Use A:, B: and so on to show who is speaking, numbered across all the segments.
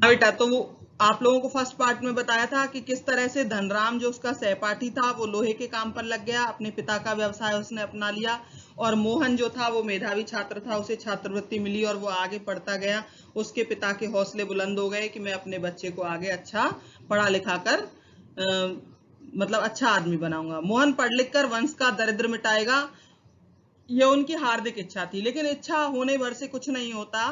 A: हाँ बेटा, तो वो आप लोगों को फर्स्ट पार्ट में बताया था कि किस तरह से धनराम जो उसका सहपाठी था वो लोहे के काम पर लग गया, अपने पिता का व्यवसाय उसने अपना लिया, और मोहन जो था वो मेधावी छात्र था, उसे छात्रवृत्ति मिली और वो आगे पढ़ता गया। उसके पिता के हौसले बुलंद हो गए कि मैं अपने बच्चे को आगे अच्छा पढ़ा लिखा कर मतलब अच्छा आदमी बनाऊंगा। मोहन पढ़ लिख कर वंश का दरिद्र मिटाएगा, ये उनकी हार्दिक इच्छा थी। लेकिन इच्छा होने भर से कुछ नहीं होता।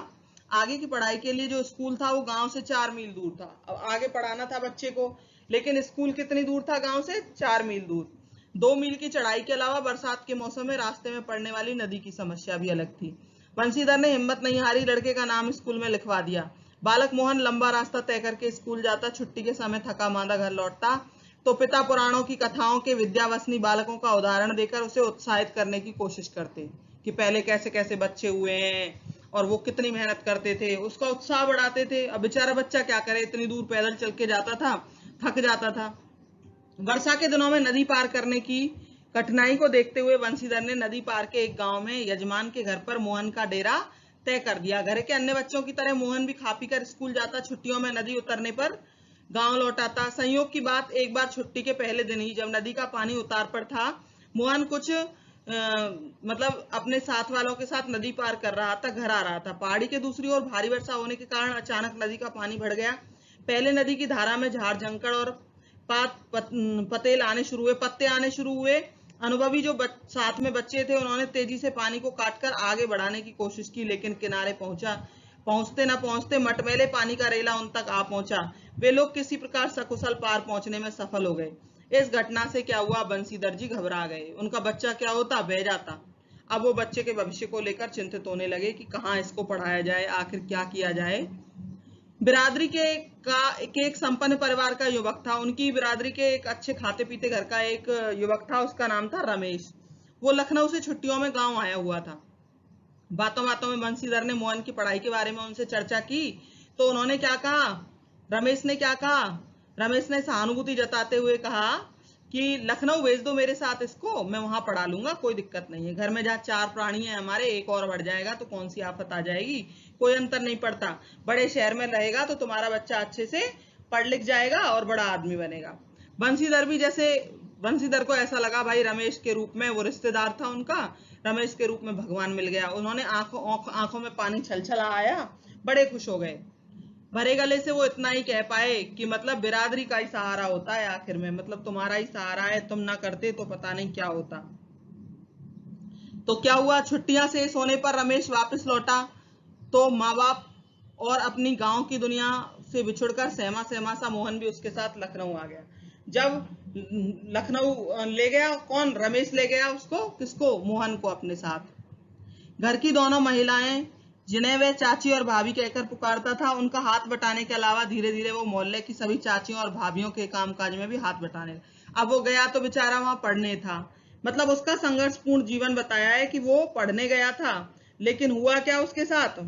A: आगे की पढ़ाई के लिए जो स्कूल था वो गांव से 4 मील दूर था। अब आगे पढ़ाना था बच्चे को, लेकिन स्कूल कितनी दूर था गांव से? 4 मील दूर। 2 मील की चढ़ाई के अलावा बरसात के मौसम में रास्ते में पड़ने वाली नदी की समस्या भी अलग थी। बंशीधर ने हिम्मत नहीं हारी, लड़के का नाम स्कूल में लिखवा दिया। बालक मोहन लंबा रास्ता तय करके स्कूल जाता, छुट्टी के समय थका मांदा घर लौटता तो पिता पुराणों की कथाओं के विद्यावसनी बालकों का उदाहरण देकर उसे उत्साहित करने की कोशिश करते कि पहले कैसे कैसे बच्चे हुए हैं और वो कितनी मेहनत करते थे, उसका उत्साह बढ़ाते थे। अब बेचारा बच्चा क्या करे, इतनी दूर पैदल चल के जाता था, थक जाता था। वर्षा के दिनों में नदी पार करने की कठिनाई को देखते हुए बंशीधर ने नदी पार के एक गांव में यजमान के घर पर मोहन का डेरा तय कर दिया। घर के अन्य बच्चों की तरह मोहन भी खा पी कर स्कूल जाता, छुट्टियों में नदी उतरने पर गांव लौट आता। संयोग की बात, एक बार छुट्टी के पहले दिन ही जब नदी का पानी उतार पर था, मोहन कुछ मतलब अपने साथ वालों के साथ नदी पार कर रहा था, घर आ रहा था। पहाड़ी के दूसरी ओर भारी वर्षा होने के कारण अचानक नदी का पानी बढ़ गया। पहले नदी की धारा में झाड़ झंकड़ और पतेल आने शुरू हुए, पत्ते आने शुरू हुए। अनुभवी जो साथ में बच्चे थे उन्होंने तेजी से पानी को काटकर आगे बढ़ाने की कोशिश की, लेकिन किनारे पहुंचते न पहुंचते मटमैले पानी का रेला उन तक आ पहुंचा। वे लोग किसी प्रकार सकुशल पार पहुंचने में सफल हो गए। इस घटना से क्या हुआ, बंशीधर जी घबरा गए। उनका बच्चा क्या होता, बह जाता। अब वो बच्चे के भविष्य को लेकर चिंतित होने लगे कि कहाँ इसको पढ़ाया जाए, आखिर क्या किया जाए। बिरादरी के एक संपन्न परिवार का युवक था। उनकी बिरादरी के एक अच्छे खाते पीते घर का एक युवक था, उसका नाम था रमेश। वो लखनऊ से छुट्टियों में गांव आया हुआ था। बातों बातों में बंशीधर ने मोहन की पढ़ाई के बारे में उनसे चर्चा की तो उन्होंने क्या कहा, रमेश ने क्या कहा, रमेश ने सहानुभूति जताते हुए कहा कि लखनऊ भेज दो मेरे साथ इसको, मैं वहां पढ़ा लूंगा, कोई दिक्कत नहीं है। घर में जहाँ 4 प्राणी है हमारे, एक और बढ़ जाएगा तो कौन सी आफत आ जाएगी, कोई अंतर नहीं पड़ता। बड़े शहर में रहेगा तो तुम्हारा बच्चा अच्छे से पढ़ लिख जाएगा और बड़ा आदमी बनेगा। बंशीधर भी जैसे बंशीधर को ऐसा लगा भाई रमेश के रूप में, वो रिश्तेदार था उनका, रमेश के रूप में भगवान मिल गया। उन्होंने आंखों में पानी छलछला आया, बड़े खुश हो गए। भरे गले से वो इतना ही कह पाए कि मतलब बिरादरी का ही सहारा होता है आखिर में, मतलब तुम्हारा ही सहारा है, तुम ना करते तो पता नहीं क्या होता। तो क्या हुआ, छुट्टियां शेष होने पर रमेश वापस लौटा तो माँ बाप और अपनी गांव की दुनिया से बिछुड़कर सहमा सहमा सा मोहन भी उसके साथ लखनऊ आ गया। जब लखनऊ ले गया कौन, रमेश ले गया उसको, किसको, मोहन को अपने साथ। घर की दोनों महिलाएं जिन्हें वह चाची और भाभी कहकर पुकारता था, उनका हाथ बटाने के अलावा धीरे धीरे वो मोहल्ले की सभी चाचियों और भाभीियों के कामकाज में भी हाथ बटाने लगा। अब वो गया तो बेचारा वहां पढ़ने था, मतलब उसका संघर्षपूर्ण जीवन बताया है कि वो पढ़ने गया था, लेकिन हुआ क्या उसके साथ,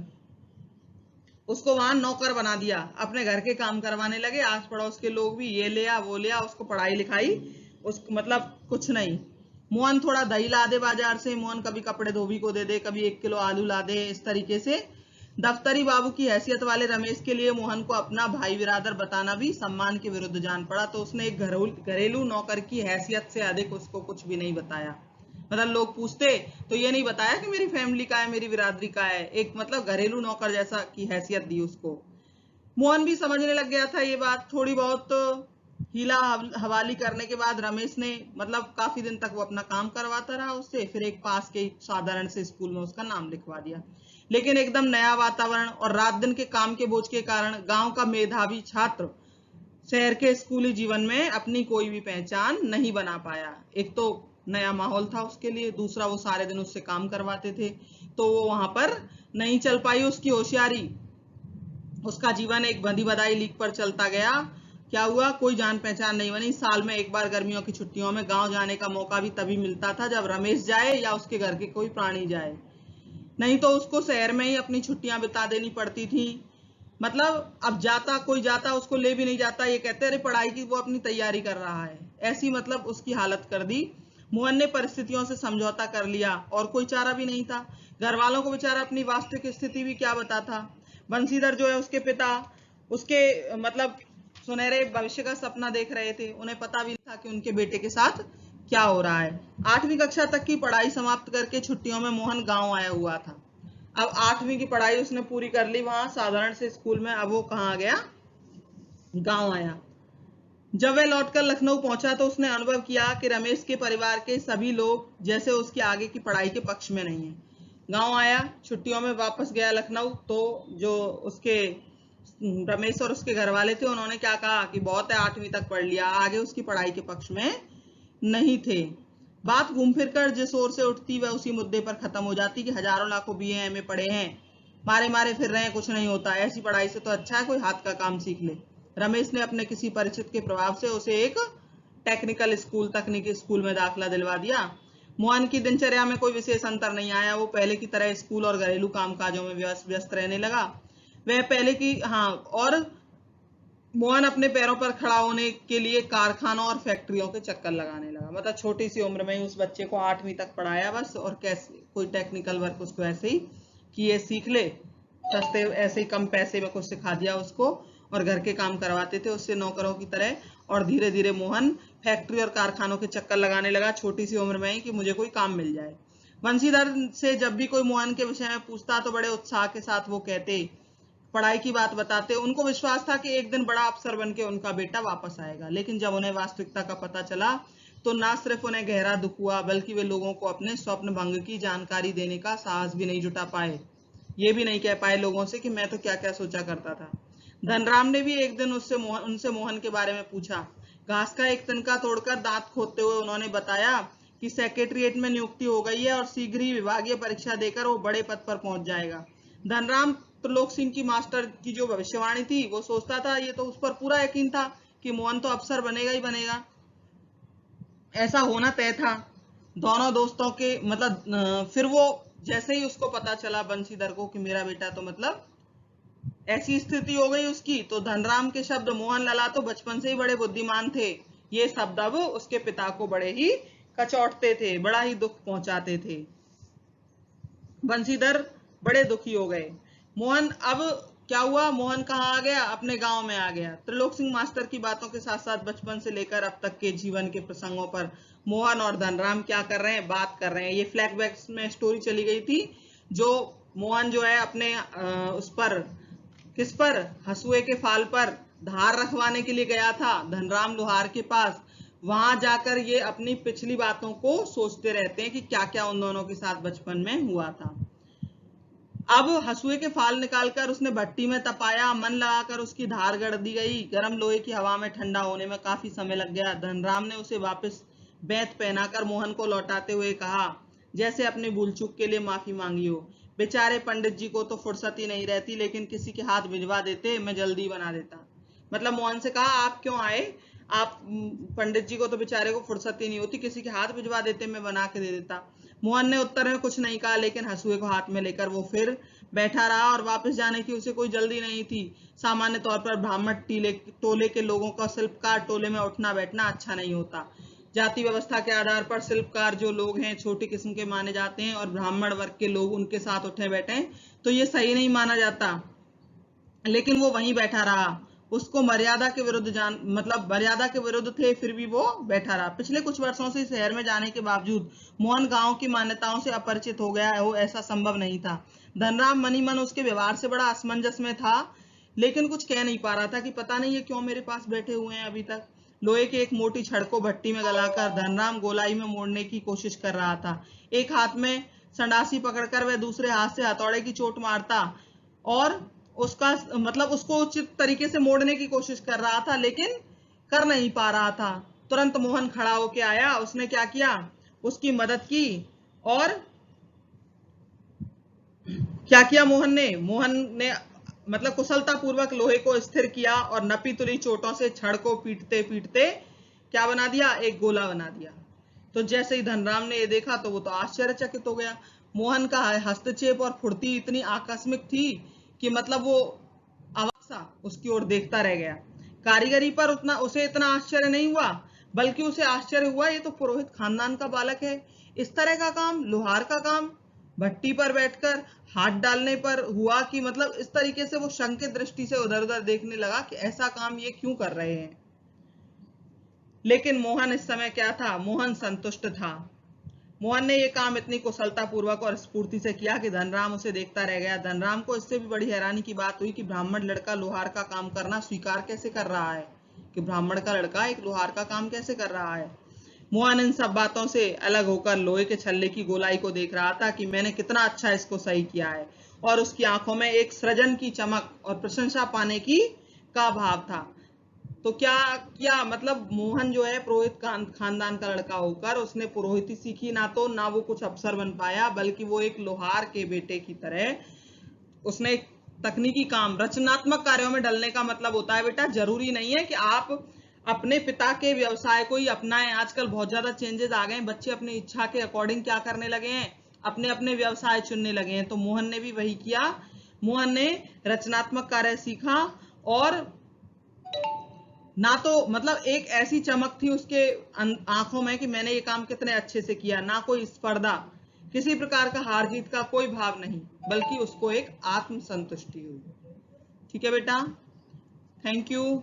A: उसको वहां नौकर बना दिया, अपने घर के काम करवाने लगे। आस पड़ोस के लोग भी ये लिया वो लिया, उसको पढ़ाई लिखाई उस मतलब कुछ नहीं। मोहन थोड़ा दही ला दे बाजार से, मोहन कभी कपड़े धोबी को दे दे, कभी 1 किलो आलू ला दे, इस तरीके से दफ्तरी बाबू की हैसियत वाले रमेश के लिए मोहन को अपना भाई बिरादर बताना भी सम्मान के विरुद्ध जान पड़ा। तो उसने एक घरेलू नौकर की हैसियत से अधिक उसको कुछ भी नहीं बताया। मतलब लोग पूछते तो ये नहीं बताया कि मेरी फैमिली का है, मेरी बिरादरी का है, एक मतलब घरेलू नौकर जैसा की हैसियत दी उसको। मोहन भी समझने लग गया था ये बात। थोड़ी बहुत हीला हवाली करने के बाद रमेश ने मतलब काफी दिन तक वो अपना काम करवाता रहा उससे, फिर एक पास के साधारण से स्कूल में उसका नाम लिखवा दिया। लेकिन एकदम नया वातावरण और रात दिन के काम के बोझ के कारण गांव का मेधावी छात्र शहर के स्कूली जीवन में अपनी कोई भी पहचान नहीं बना पाया। एक तो नया माहौल था उसके लिए, दूसरा वो सारे दिन उससे काम करवाते थे, तो वो वहां पर नहीं चल पाई उसकी होशियारी। उसका जीवन एक बंधी बधाई लीक पर चलता गया। क्या हुआ, कोई जान पहचान नहीं बनी। साल में एक बार गर्मियों की छुट्टियों में गांव जाने का मौका भी तभी मिलता था जब रमेश जाए या उसके घर के कोई प्राणी जाए, नहीं तो उसको शहर में ही अपनी छुट्टियां बिता देनी पड़ती थी। मतलब अब जाता कोई जाता उसको ले भी नहीं जाता, ये कहते अरे पढ़ाई की वो अपनी तैयारी कर रहा है, ऐसी मतलब उसकी हालत कर दी। मोहन ने परिस्थितियों से समझौता कर लिया और कोई चारा भी नहीं था। घर वालों को बेचारा अपनी वास्तविक स्थिति भी क्या बताता। बंशीधर जो है उसके पिता उसके मतलब सुनहरे भविष्य का सपना देख रहे थे। उन्हें पता भी था कि उनके बेटे के साथ क्या हो रहा है। 8वीं कक्षा तक की पढ़ाई समाप्त करके छुट्टियों में मोहन गांव आया हुआ था। अब 8वीं की पढ़ाई उसने पूरी कर ली वहां साधारण से स्कूल में। अब वो कहाँ गया, गांव आया। जब वह लौटकर लखनऊ पहुंचा तो उसने अनुभव किया कि रमेश के परिवार के सभी लोग जैसे उसकी आगे की पढ़ाई के पक्ष में नहीं है। गांव आया, छुट्टियों में वापस गया लखनऊ, तो जो उसके रमेश और उसके घर वाले थे उन्होंने क्या कहा कि बहुत है, 8वीं तक पढ़ लिया, आगे उसकी पढ़ाई के पक्ष में नहीं थे। बात घूम फिर कर जिस ओर से उठती वह उसी मुद्दे पर खत्म हो जाती कि हजारों लाखों बीए एमए पढ़े हैं, मारे मारे फिर रहे हैं, कुछ नहीं होता, ऐसी पढ़ाई से तो अच्छा है कोई हाथ का काम सीख ले। रमेश ने अपने किसी परिचित के प्रभाव से उसे एक टेक्निकल स्कूल, तकनीकी स्कूल में दाखिला दिलवा दिया। मोहन की दिनचर्या में कोई विशेष अंतर नहीं आया। वो पहले की तरह स्कूल और घरेलू कामकाजों में व्यस्त रहने लगा। वह पहले की और मोहन अपने पैरों पर खड़ा होने के लिए कारखानों और फैक्ट्रियों के चक्कर लगाने लगा। मतलब छोटी सी उम्र में ही उस बच्चे को 8वीं तक पढ़ाया बस, और कैसे कोई टेक्निकल वर्क उसको ऐसे ही कि ये सीख ले, सस्ते ऐसे ही कम पैसे में कुछ सिखा दिया उसको, और घर के काम करवाते थे उससे नौकरों की तरह। और धीरे धीरे मोहन फैक्ट्री और कारखानों के चक्कर लगाने लगा छोटी सी उम्र में ही कि मुझे कोई काम मिल जाए। बंशीधर से जब भी कोई मोहन के विषय में पूछता तो बड़े उत्साह के साथ वो कहते, पढ़ाई की बात बताते। उनको विश्वास था कि एक दिन बड़ा अफसर बनके उनका बेटा वापस आएगा। लेकिन जब उन्हें वास्तविकता का पता चला तो ना सिर्फ उन्हें गहरा दुख हुआ, बल्कि वे लोगों को अपने स्वप्न भंग की जानकारी देने का साहस भी नहीं जुटा पाए। ये भी नहीं कह पाए लोगों से कि मैं तो क्या क्या सोचा करता था। धनराम ने भी एक दिन उनसे मोहन के बारे में पूछा। घास का एक तिनका तोड़कर दांत खोदते हुए उन्होंने बताया कि सेक्रेटरिएट में नियुक्ति हो गई है और शीघ्र ही विभागीय परीक्षा देकर वो बड़े पद पर पहुंच जाएगा। धनराम त्रिलोक सिंह की मास्टर की जो भविष्यवाणी थी वो सोचता था, ये तो उस पर पूरा यकीन था कि मोहन तो अफसर बनेगा ही बनेगा, ऐसा होना तय था। दोनों दोस्तों के मतलब फिर वो जैसे ही उसको पता चला बंशीधर को कि मेरा बेटा तो मतलब ऐसी स्थिति हो गई उसकी, तो धनराम के शब्द मोहन लला तो बचपन से ही बड़े बुद्धिमान थे, ये शब्द अब उसके पिता को बड़े ही कचौटते थे, बड़ा ही दुख पहुंचाते थे। बंशीधर बड़े दुखी हो गए। मोहन अब क्या हुआ, मोहन कहाँ आ गया, अपने गांव में आ गया। त्रिलोक सिंह मास्टर की बातों के साथ साथ बचपन से लेकर अब तक के जीवन के प्रसंगों पर मोहन और धनराम क्या कर रहे हैं, बात कर रहे हैं। ये फ्लैशबैक में स्टोरी चली गई थी, जो मोहन जो है अपने उस पर किस पर, हसुए के फाल पर धार रखवाने के लिए गया था धनराम लोहार के पास। वहां जाकर ये अपनी पिछली बातों को सोचते रहते हैं कि क्या क्या उन दोनों के साथ बचपन में हुआ था। अब हसुए के फाल निकालकर उसने भट्टी में तपाया, मन लगाकर उसकी धार गड़ दी गई। गर्म लोहे की हवा में ठंडा होने में काफी समय लग गया। धनराम ने उसे वापस बेंत पहनाकर मोहन को लौटाते हुए कहा, जैसे अपनी भूल चूक के लिए माफी मांगी हो। बेचारे पंडित जी को तो फुर्सत ही नहीं रहती, लेकिन किसी के हाथ भिजवा देते, मैं जल्दी बना देता। मतलब मोहन से कहा, आप क्यों आए, आप पंडित जी को तो बेचारे को फुर्सत ही नहीं होती, किसी के हाथ भिजवा देते, मैं बना के दे देता। मोहन ने उत्तर में कुछ नहीं कहा, लेकिन हसुए को हाथ में लेकर वो फिर बैठा रहा, और वापस जाने की उसे कोई जल्दी नहीं थी। सामान्य तौर पर ब्राह्मण टोले के लोगों का शिल्पकार टोले में उठना बैठना अच्छा नहीं होता। जाति व्यवस्था के आधार पर शिल्पकार जो लोग हैं छोटी किस्म के माने जाते हैं, और ब्राह्मण वर्ग के लोग उनके साथ उठे बैठे तो ये सही नहीं माना जाता। लेकिन वो वहीं बैठा रहा। उसको मर्यादा के विरुद्ध मर्यादा के विरुद्ध थे, फिर भी वो बैठा रहा। पिछले कुछ वर्षों से शहर में जाने के बावजूद मोहन गांव की मान्यताओं से अपरिचित हो गया हो, ऐसा संभव नहीं था। धनराम मनी मन उसके व्यवहार से बड़ा असमंजस में था, लेकिन कुछ कह नहीं पा रहा था कि पता नहीं ये क्यों मेरे पास बैठे हुए हैं अभी तक। लोहे की एक मोटी छड़ को भट्टी में गलाकर धनराम गोलाई में मोड़ने की कोशिश कर रहा था। एक हाथ में संडासी पकड़कर वह दूसरे हाथ से हथौड़े की चोट मारता और उसका उसको उचित तरीके से मोड़ने की कोशिश कर रहा था, लेकिन कर नहीं पा रहा था। तुरंत मोहन खड़ा होके आया। उसने क्या किया, उसकी मदद की। और क्या किया मोहन ने कुशलता पूर्वक लोहे को स्थिर किया और नपी तुली चोटों से छड़ को पीटते पीटते क्या बना दिया, एक गोला बना दिया। तो जैसे ही धनराम ने ये देखा तो वो तो आश्चर्यचकित हो गया। मोहन का हस्तक्षेप और फुर्ती इतनी आकस्मिक थी कि वो अवाक सा उसकी ओर देखता रह गया। कारीगरी पर उसे इतना आश्चर्य नहीं हुआ, बल्कि उसे आश्चर्य हुआ, ये तो पुरोहित खानदान का बालक है, इस तरह का काम, लोहार का काम, भट्टी पर बैठकर हाथ डालने पर हुआ कि मतलब इस तरीके से वो शंकित दृष्टि से उधर उधर देखने लगा कि ऐसा काम ये क्यों कर रहे हैं। लेकिन मोहन इस समय क्या था, मोहन संतुष्ट था। मोहन ने ये काम इतनी कुशलता पूर्वक और स्फूर्ति से किया कि धनराम उसे देखता रह गया। धनराम को इससे भी बड़ी हैरानी की बात हुई कि ब्राह्मण लड़का लोहार का काम करना स्वीकार कैसे कर रहा है, कि ब्राह्मण का लड़का एक लोहार का काम कैसे कर रहा है। मोहन इन सब बातों से अलग होकर लोहे के छल्ले की गोलाई को देख रहा था कि मैंने कितना अच्छा इसको सही किया है, और उसकी आंखों में एक सृजन की चमक और प्रशंसा पाने की का भाव था। तो क्या किया, मतलब मोहन जो है पुरोहित खानदान का लड़का होकर उसने पुरोहिती सीखी, ना वो कुछ अफसर बन पाया, बल्कि वो एक लोहार के बेटे की तरह उसने तकनीकी काम, रचनात्मक कार्यों में डलने का मतलब होता है बेटा, जरूरी नहीं है कि आप अपने पिता के व्यवसाय को ही अपनाएं। आजकल बहुत ज्यादा चेंजेस आ गए हैं, बच्चे अपनी इच्छा के अकॉर्डिंग क्या करने लगे हैं, अपने अपने व्यवसाय चुनने लगे हैं। तो मोहन ने भी वही किया। मोहन ने रचनात्मक कार्य सीखा, और ना तो मतलब एक ऐसी चमक थी उसके आंखों में कि मैंने ये काम कितने अच्छे से किया, ना कोई स्पर्धा, किसी प्रकार का हार जीत का कोई भाव नहीं, बल्कि उसको एक आत्म संतुष्टि हुई। ठीक है बेटा, थैंक यू।